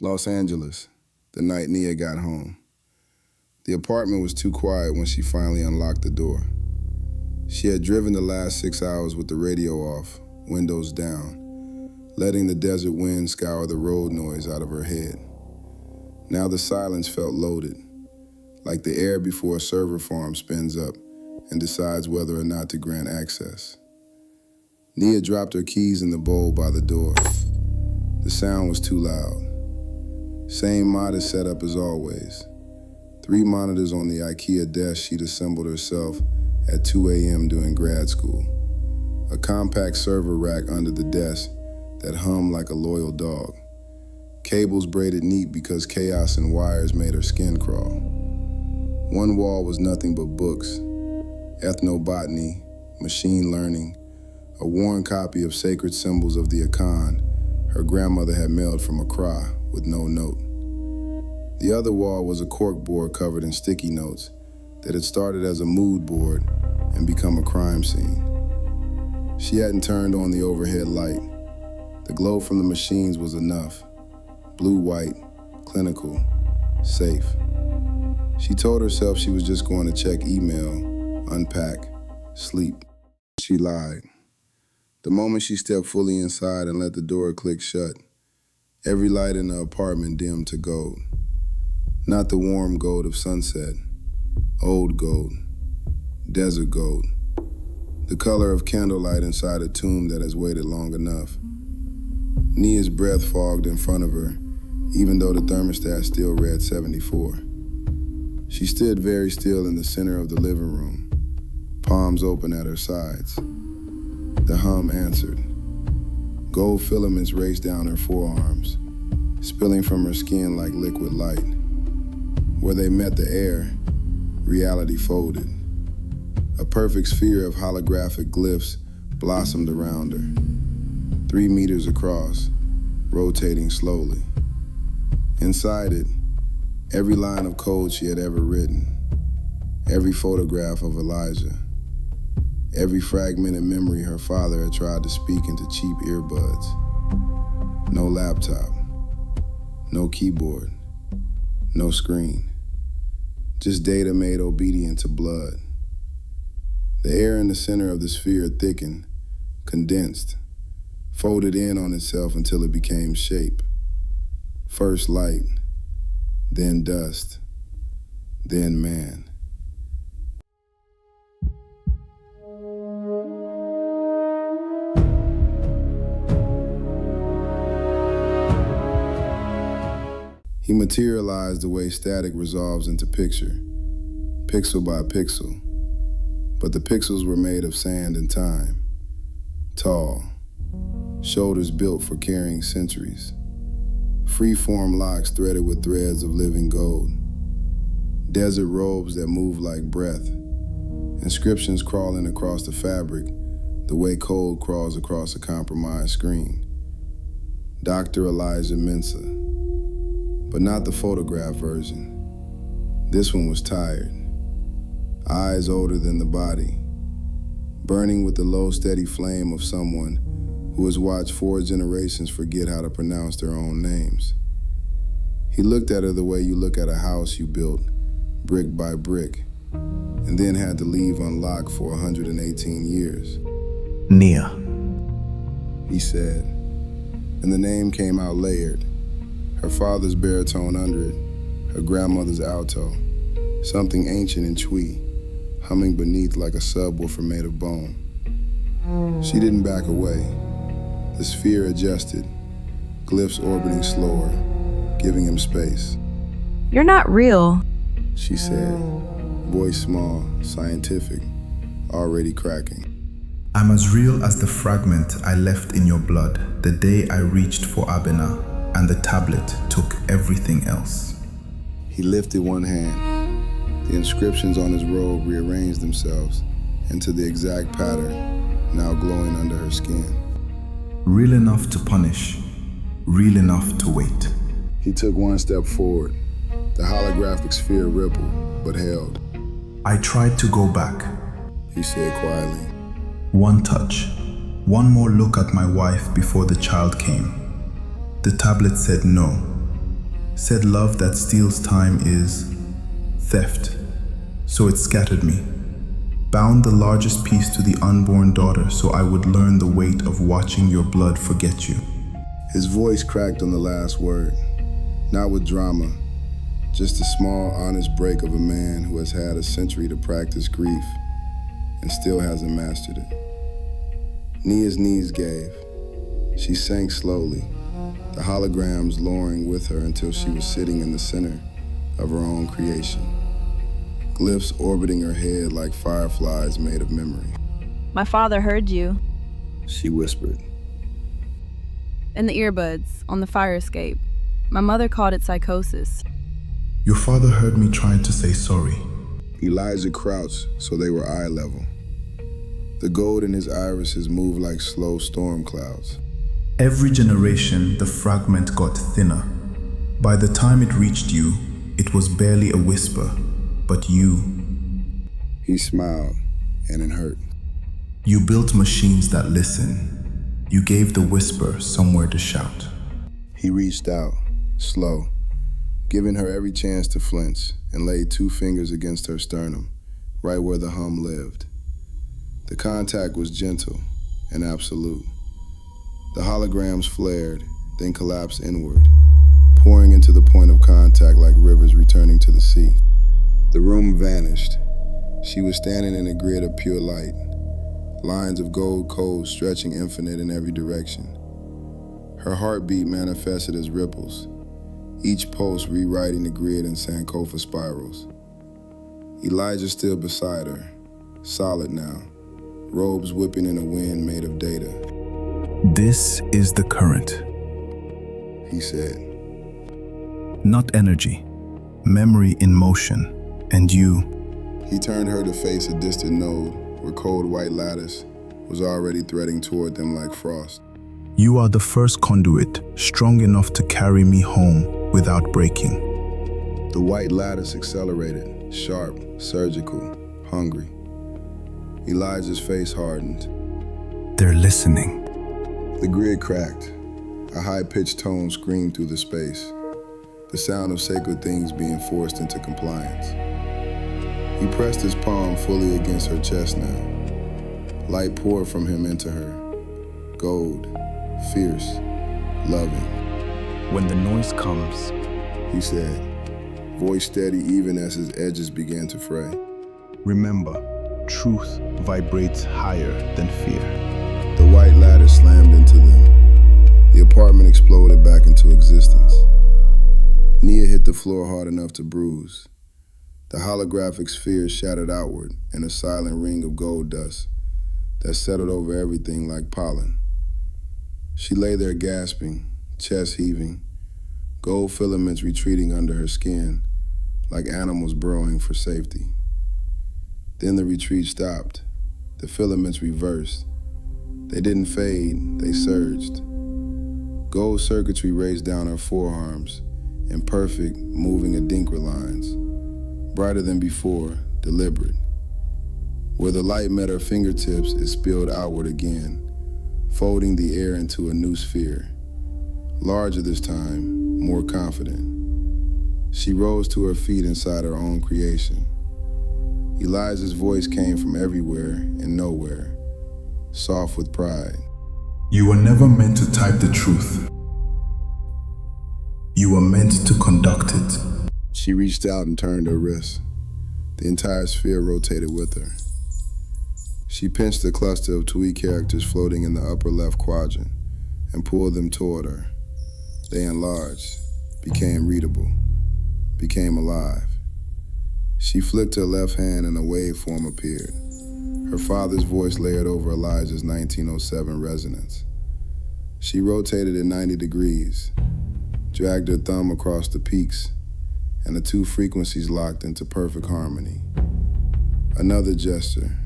Los Angeles, the night Nia got home. The apartment was too quiet when she finally unlocked the door. She had driven the last 6 hours with the radio off, windows down, letting the desert wind scour the road noise out of her head. Now the silence felt loaded, like the air before a server farm spins up and decides whether or not to grant access. Nia dropped her keys in the bowl by the door. The sound was too loud. Same modest setup as always. 3 monitors on the IKEA desk she'd assembled herself at 2 a.m. during grad school. A compact server rack under the desk that hummed like a loyal dog. Cables braided neat because chaos and wires made her skin crawl. One wall was nothing but books, ethnobotany, machine learning, a worn copy of Sacred Symbols of the Akan her grandmother had mailed from Accra with no note. The other wall was a corkboard covered in sticky notes that had started as a mood board and become a crime scene. She hadn't turned on the overhead light. The glow from the machines was enough. Blue-white, clinical, safe. She told herself she was just going to check email, unpack, sleep. She lied. The moment she stepped fully inside and let the door click shut, every light in the apartment dimmed to gold. Not the warm gold of sunset, old gold, desert gold, the color of candlelight inside a tomb that has waited long enough. Nia's breath fogged in front of her, even though the thermostat still read 74. She stood very still in the center of the living room, palms open at her sides. The hum answered. Gold filaments raced down her forearms, spilling from her skin like liquid light. Where they met the air, reality folded. A perfect sphere of holographic glyphs blossomed around her, 3 meters across, rotating slowly. Inside it, every line of code she had ever written, every photograph of Elijah, every fragmented memory her father had tried to speak into cheap earbuds. No laptop, no keyboard, no screen. Just data made obedient to blood. The air in the center of the sphere thickened, condensed, folded in on itself until it became shape. First light, then dust, then man. He materialized the way static resolves into picture, pixel by pixel, but the pixels were made of sand and time. Tall, shoulders built for carrying centuries, free-form locks threaded with threads of living gold, desert robes that move like breath, inscriptions crawling across the fabric the way code crawls across a compromised screen. Dr. Elijah Mensah. But not the photograph version. This one was tired, eyes older than the body, burning with the low, steady flame of someone who has watched 4 generations forget how to pronounce their own names. He looked at her the way you look at a house you built, brick by brick, and then had to leave unlocked for 118 years. Nia, he said, and the name came out layered. Her father's baritone under it, her grandmother's alto, something ancient in Twi, humming beneath like a subwoofer made of bone. She didn't back away. The sphere adjusted, glyphs orbiting slower, giving him space. You're not real, she said, voice small, scientific, already cracking. I'm as real as the fragment I left in your blood the day I reached for Abena. And the tablet took everything else. He lifted one hand. The inscriptions on his robe rearranged themselves into the exact pattern, now glowing under her skin. Real enough to punish, real enough to wait. He took one step forward. The holographic sphere rippled, but held. I tried to go back, he said quietly. One touch, one more look at my wife before the child came. The tablet said no, said love that steals time is theft. So it scattered me, bound the largest piece to the unborn daughter so I would learn the weight of watching your blood forget you. His voice cracked on the last word, not with drama, just a small, honest break of a man who has had a century to practice grief and still hasn't mastered it. Nia's knees gave. She sank slowly, the holograms lowering with her until she was sitting in the center of her own creation, glyphs orbiting her head like fireflies made of memory. My father heard you. She whispered. In the earbuds, on the fire escape. My mother called it psychosis. Your father heard me trying to say sorry. Elijah crouched so they were eye level. The gold in his irises moved like slow storm clouds. Every generation, the fragment got thinner. By the time it reached you, it was barely a whisper, but you. He smiled, and it hurt. You built machines that listen. You gave the whisper somewhere to shout. He reached out, slow, giving her every chance to flinch, and laid 2 fingers against her sternum, right where the hum lived. The contact was gentle and absolute. The holograms flared, then collapsed inward, pouring into the point of contact like rivers returning to the sea. The room vanished. She was standing in a grid of pure light, lines of gold codes stretching infinite in every direction. Her heartbeat manifested as ripples, each pulse rewriting the grid in Sankofa spirals. Elijah stood beside her, solid now, robes whipping in a wind made of data. This is the current. He said. Not energy, memory in motion, and you. He turned her to face a distant node where cold white lattice was already threading toward them like frost. You are the first conduit, strong enough to carry me home without breaking. The white lattice accelerated, sharp, surgical, hungry. Elijah's face hardened. They're listening. The grid cracked. A high-pitched tone screamed through the space, the sound of sacred things being forced into compliance. He pressed his palm fully against her chest now. Light poured from him into her. Gold, fierce, loving. When the noise comes, He said, voice steady even as his edges began to fray. remember, truth vibrates higher than fear. The white ladder slammed into them. The apartment exploded back into existence. Nia hit the floor hard enough to bruise. The holographic sphere shattered outward in a silent ring of gold dust that settled over everything like pollen. She lay there gasping, chest heaving, gold filaments retreating under her skin like animals burrowing for safety. Then the retreat stopped. The filaments reversed. They didn't fade, they surged. Gold circuitry raced down her forearms in perfect, moving adinkra lines, brighter than before, deliberate. Where the light met her fingertips, it spilled outward again, folding the air into a new sphere, larger this time, more confident. She rose to her feet inside her own creation. Elijah's voice came from everywhere and nowhere, soft with pride. You were never meant to type the truth. You were meant to conduct it. She reached out and turned her wrist. The entire sphere rotated with her. She pinched a cluster of twee characters floating in the upper left quadrant and pulled them toward her. They enlarged, became readable, became alive. She flicked her left hand and a waveform appeared. Her father's voice layered over Elijah's 1907 resonance. She rotated it 90 degrees, dragged her thumb across the peaks, and the 2 frequencies locked into perfect harmony. Another gesture,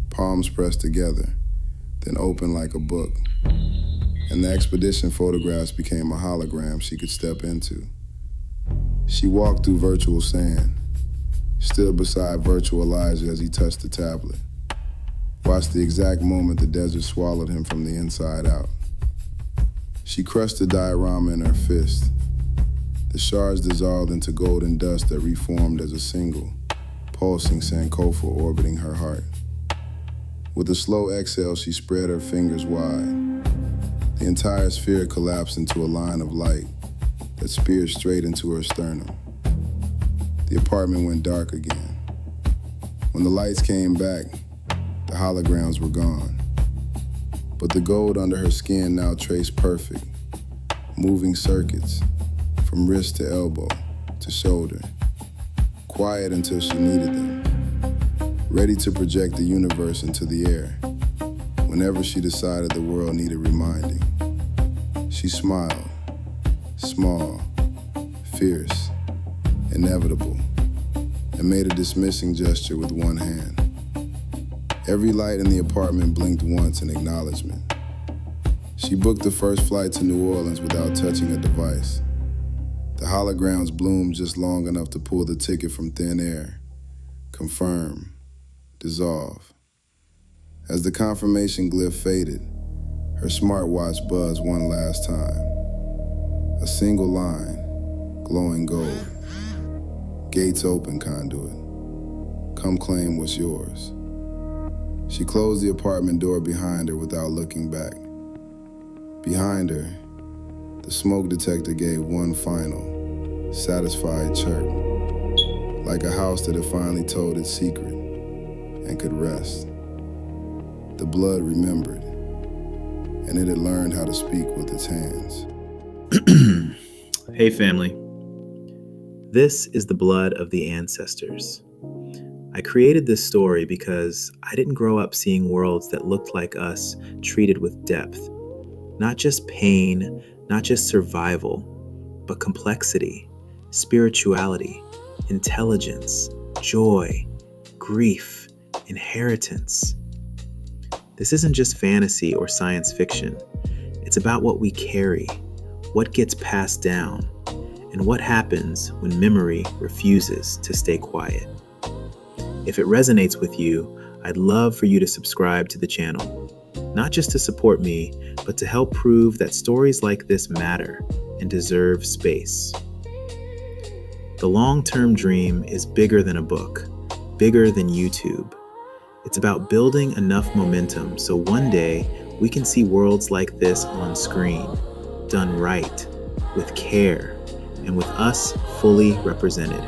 palms pressed together, then opened like a book, and the expedition photographs became a hologram she could step into. She walked through virtual sand, stood beside virtual Elijah as he touched the tablet, watched the exact moment the desert swallowed him from the inside out. She crushed the diorama in her fist, The shards dissolved into golden dust that reformed as a single, pulsing Sankofa orbiting her heart. With a slow exhale, she spread her fingers wide. The entire sphere collapsed into a line of light that speared straight into her sternum. The apartment went dark again. When the lights came back, the holograms were gone. But the gold under her skin now traced perfect, moving circuits from wrist to elbow to shoulder, quiet until she needed them, ready to project the universe into the air whenever she decided the world needed reminding. She smiled, small, fierce, inevitable, and made a dismissing gesture with one hand. Every light in the apartment blinked once in acknowledgement. She booked the first flight to New Orleans without touching a device. The holograms bloomed just long enough to pull the ticket from thin air, confirm, dissolve. As the confirmation glyph faded, her smartwatch buzzed one last time. A single line, glowing gold. Gates open, conduit. Come claim what's yours. She closed the apartment door behind her without looking back. Behind her, the smoke detector gave one final, satisfied chirp, like a house that had finally told its secret and could rest. The blood remembered, and it had learned how to speak with its hands. Hey family, this is the blood of the ancestors. I created this story because I didn't grow up seeing worlds that looked like us treated with depth. Not just pain, not just survival, but complexity, spirituality, intelligence, joy, grief, inheritance. This isn't just fantasy or science fiction. It's about what we carry, what gets passed down, and what happens when memory refuses to stay quiet. If it resonates with you, I'd love for you to subscribe to the channel, not just to support me, but to help prove that stories like this matter and deserve space. The long-term dream is bigger than a book, bigger than YouTube. It's about building enough momentum so one day we can see worlds like this on screen, done right, with care, and with us fully represented.